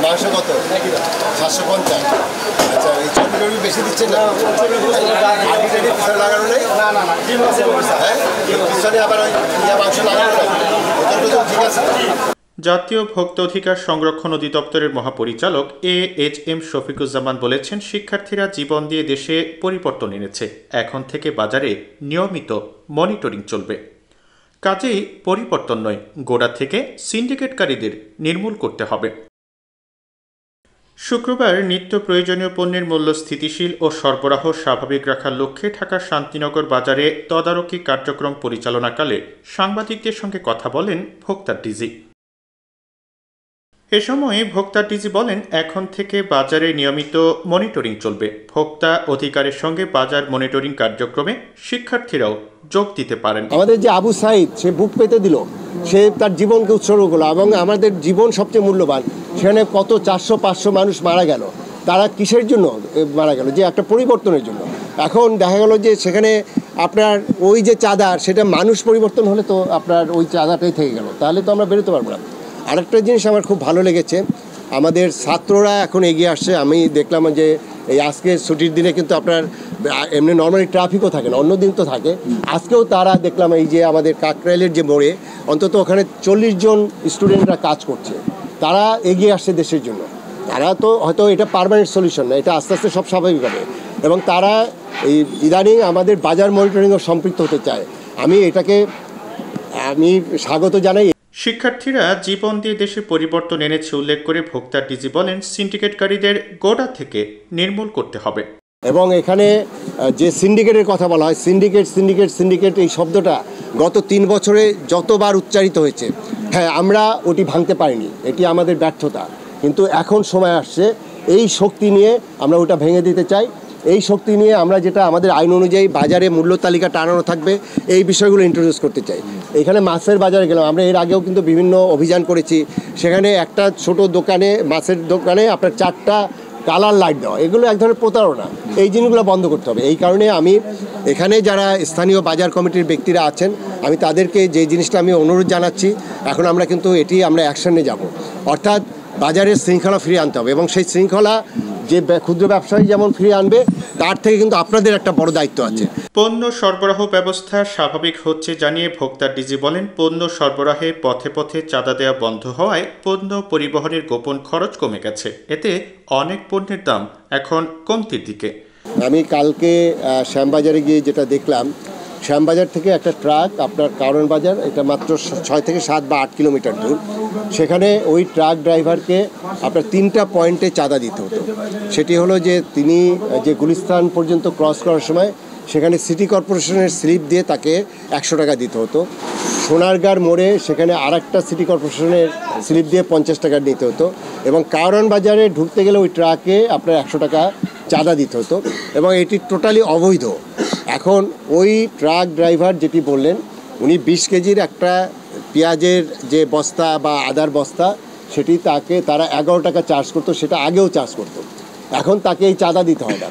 মাংস কত 750। আচ্ছা এই চর্বি বেশি দিচ্ছে না, লাগানো নেই পিছনে আবার ওই মাংস লাগানো নেই, ঠিক আছে। জাতীয় ভোক্তা অধিকার সংরক্ষণ অধিদপ্তরের মহাপরিচালক AHM শফিকুজ্জামান বলেছেন, শিক্ষার্থীরা জীবন দিয়ে দেশে পরিবর্তন এনেছে। এখন থেকে বাজারে নিয়মিত মনিটরিং চলবে। কাজেই পরিবর্তন নয়, গোড়া থেকে সিন্ডিকেটকারীদের নির্মূল করতে হবে। শুক্রবার নিত্য প্রয়োজনীয় পণ্যের মূল্য স্থিতিশীল ও সরবরাহ স্বাভাবিক রাখার লক্ষ্যে ঢাকার শান্তিনগর বাজারে তদারকি কার্যক্রম পরিচালনাকালে সাংবাদিকদের সঙ্গে কথা বলেন ভোক্তা ডিজি। এ সময় ভোক্তা ডিজি বলেন, এখন থেকে বাজারে নিয়মিত মনিটরিং চলবে। ভোক্তা অধিকারের সঙ্গে বাজার মনিটরিং কার্যক্রমে শিক্ষার্থীরাও যোগ দিতে পারেন। আমাদের যে আবু সাইদ, সে বুক পেতে দিল, সে তার জীবনকে উৎসর্গ করলো এবং আমাদের জীবন সবচেয়ে মূল্যবান। সেখানে কত 400-500 মানুষ মারা গেল। তারা কিসের জন্য মারা গেল? যে একটা পরিবর্তনের জন্য। এখন দেখা গেল যে সেখানে আপনার ওই যে চাঁদা, সেটা মানুষ পরিবর্তন হলে তো আপনার ওই চাঁদাটাই থেকে গেল, তাহলে তো আমরা বেরোতে পারবো না। আরেকটা জিনিস আমার খুব ভালো লেগেছে, আমাদের ছাত্ররা এখন এগিয়ে আসছে। আমি দেখলাম যে এই আজকে ছুটির দিনে কিন্তু আপনার এমনি নর্মালি ট্রাফিকও থাকে না, অন্য দিন তো থাকে। আজকেও তারা দেখলাম এই যে আমাদের কাকরাইলের যে মোড়ে অন্তত ওখানে 40 জন স্টুডেন্টরা কাজ করছে। তারা এগিয়ে আসছে দেশের জন্য। তারা তো হয়তো এটা পার্মানেন্ট সলিউশন না, এটা আস্তে আস্তে সব স্বাভাবিক হবে। এবং তারা এই ইদানিং আমাদের বাজার মনিটরিংও সম্পৃক্ত হতে চায়। এটাকে আমি স্বাগত জানাই। শিক্ষার্থীরা জীবন দিয়ে দেশে পরিবর্তন এনেছে উল্লেখ করে ভোক্তা ডিজি বলেন, সিন্ডিকেটকারীদের গোড়া থেকে নির্মূল করতে হবে। এবং এখানে যে সিন্ডিকেটের কথা বলা হয়, সিন্ডিকেট এই শব্দটা গত 3 বছরে যতবার উচ্চারিত হয়েছে, হ্যাঁ আমরা ওটি ভাঙতে পারিনি, এটি আমাদের ব্যর্থতা। কিন্তু এখন সময় আসছে এই শক্তি নিয়ে আমরা ওটা ভেঙে দিতে চাই। এই শক্তি নিয়ে আমরা যেটা আমাদের আইন অনুযায়ী বাজারে মূল্য তালিকা টানানো থাকবে, এই বিষয়গুলো ইন্ট্রোডিউস করতে চাই। এখানে মাছের বাজারে গেলাম, আমরা এর আগেও কিন্তু বিভিন্ন অভিযান করেছি। সেখানে একটা ছোট দোকানে, মাছের দোকানে আপনার 4টা কালার লাইট দেওয়া, এগুলো এক ধরনের প্রতারণা। এই জিনিসগুলো বন্ধ করতে হবে। এই কারণে আমি এখানে যারা স্থানীয় বাজার কমিটির ব্যক্তিরা আছেন, আমি তাদেরকে যে জিনিসটা আমি অনুরোধ জানাচ্ছি, এখন আমরা কিন্তু আমরা অ্যাকশনে যাব। অর্থাৎ বাজারের শৃঙ্খলা ফিরিয়ে আনতে হবে এবং সেই শৃঙ্খলা যে ক্ষুদ্র ব্যবসায়ী যেমন ফিরিয়ে আনবে, তার থেকে কিন্তু আপনাদের একটা বড় দায়িত্ব আছে। পণ্য সরবরাহ ব্যবস্থা স্বাভাবিক হচ্ছে জানিয়ে ভোক্তা ডিজি বলেন, পণ্য সরবরাহে পথে পথে চাঁদা দেওয়া বন্ধ হওয়ায় পণ্য পরিবহনের গোপন খরচ কমে গেছে। এতে অনেক পণ্যের দাম এখন কমতির দিকে। আমি কালকে শ্যামবাজারে গিয়ে যেটা দেখলাম, শ্যামবাজার থেকে একটা ট্রাক আপনার কারণ বাজার, এটা মাত্র 6 থেকে 7 বা 8 কিলোমিটার দূর। সেখানে ওই ট্রাক ড্রাইভারকে আপনার 3টা পয়েন্টে চাঁদা দিতে হতো। সেটি হলো যে তিনি যে গুলিস্তান পর্যন্ত ক্রস করার সময় সেখানে সিটি কর্পোরেশনের স্লিপ দিয়ে তাকে 100 টাকা দিতে হতো। সোনারগাঁর মোড়ে সেখানে আরেকটা সিটি কর্পোরেশনের স্লিপ দিয়ে 50 টাকা নিতে হতো। এবং কারণ বাজারে ঢুকতে গেলে ওই ট্রাকে আপনার 100 টাকা চাঁদা দিতে হতো এবং এটি টোটালি অবৈধ। এখন ওই ট্রাক ড্রাইভার যেটি বললেন, উনি 20 কেজির একটা পেঁয়াজের যে বস্তা বা আদার বস্তা, সেটি তারা 11 টাকা চার্জ করতো, সেটা আগেও চার্জ করতো। এখন তাকে এই চাঁদা দিতে হয় না।